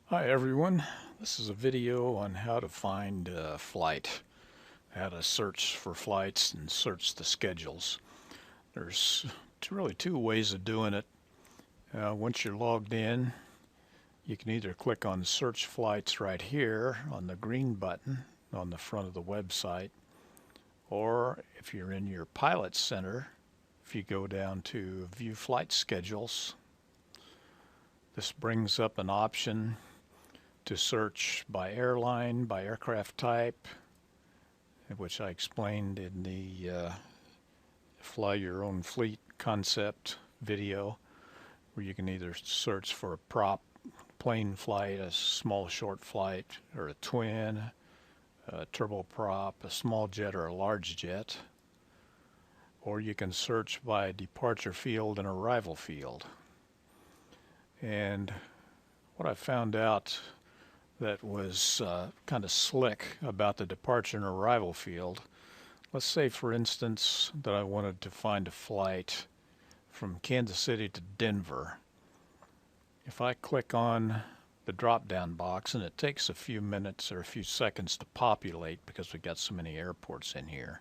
Hi everyone, this is a video on how to find a flight, how to search for flights and search the schedules. There's really two ways of doing it. Once you're logged in, you can either click on search flights right here on the green button on the front of the website, or if you're in your pilot center, if you go down to view flight schedules, this brings up an option to search by airline, by aircraft type, which I explained in the Fly Your Own Fleet concept video, where you can either search for a prop plane flight, a small short flight, or a twin, a turboprop, a small jet, or a large jet. Or you can search by departure field and arrival field. And what I found out that was kind of slick about the departure and arrival field. Let's say, for instance, that I wanted to find a flight from Kansas City to Denver. If I click on the drop-down box, and it takes a few minutes or a few seconds to populate because we've got so many airports in here,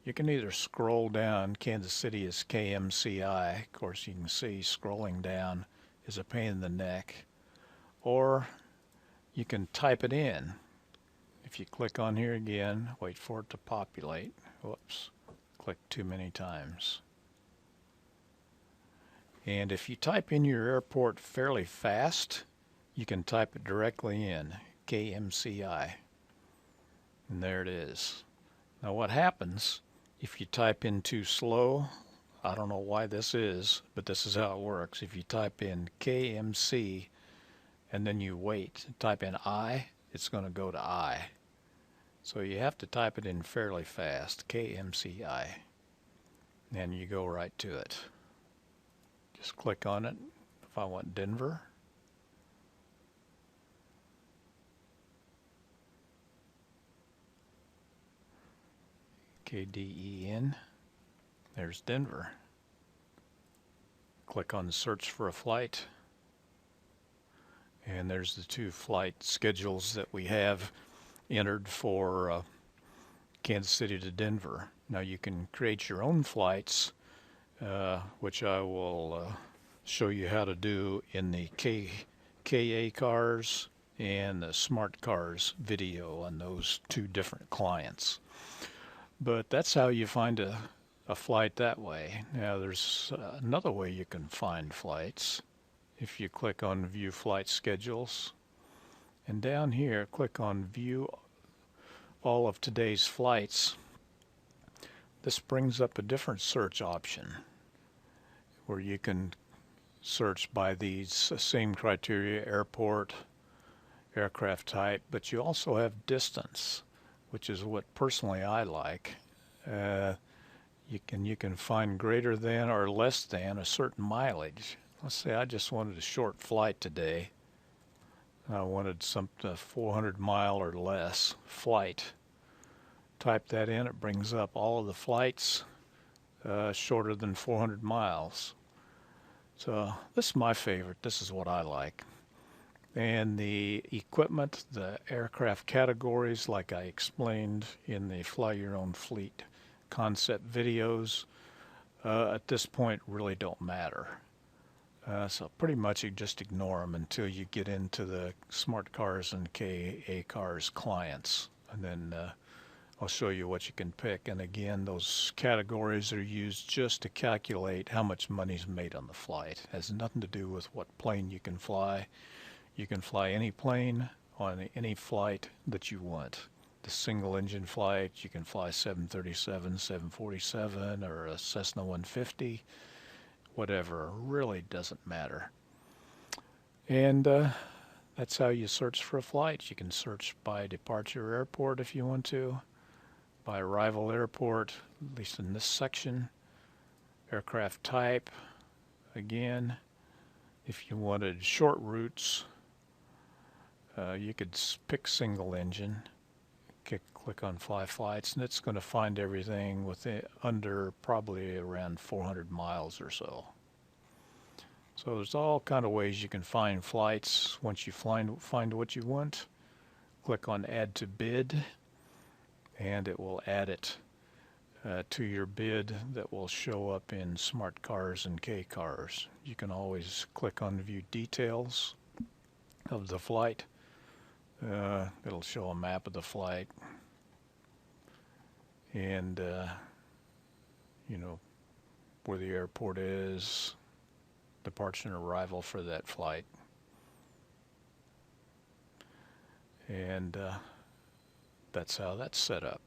you can either scroll down. Kansas City is KMCI. Of course, you can see scrolling down is a pain in the neck. Or you can type it in. If you click on here again, wait for it to populate. Whoops, click too many times. And if you type in your airport fairly fast, you can type it directly in, KMCI. And there it is. Now what happens if you type in too slow? I don't know why this is, but this is how it works. If you type in KMC and then you wait, type in I, it's going to go to I. So you have to type it in fairly fast, KMCI, and you go right to it. Just click on it. If I want Denver, KDEN, there's Denver. Click on search for a flight, and there's the two flight schedules that we have entered for Kansas City to Denver. Now you can create your own flights, which I will show you how to do in the KA cars and the smart cars video on those two different clients. But that's how you find a flight that way. Now there's another way you can find flights. If you click on view flight schedules, and down here click on view all of today's flights, this brings up a different search option where you can search by these same criteria: airport, aircraft type, but you also have distance, which is what personally I like. You can find greater than or less than a certain mileage. Let's say I just wanted a short flight today. I wanted some 400 mile or less flight. Type that in, it brings up all of the flights shorter than 400 miles. So this is my favorite. This is what I like. And the equipment, the aircraft categories, like I explained in the Fly Your Own Fleet concept videos, at this point really don't matter. So pretty much you just ignore them until you get into the smart cars and KA cars clients, and then I'll show you what you can pick. And again, those categories are used just to calculate how much money's made on the flight. It has nothing to do with what plane you can fly. You can fly any plane on any flight that you want. The single engine flight, you can fly 737, 747, or a Cessna 150. Whatever, really doesn't matter. And that's how you search for a flight. You can search by departure airport if you want to, by arrival airport, at least in this section, aircraft type. Again, if you wanted short routes, you could pick single engine, click on fly flights, and it's going to find everything within under probably around 400 miles or so. So there's all kind of ways you can find flights. Once you find what you want, click on Add to Bid, and it will add it to your bid that will show up in Smart Cars and K Cars. You can always click on View Details of the flight. It'll show a map of the flight, and you know, where the airport is, departure and arrival for that flight. And that's how that's set up.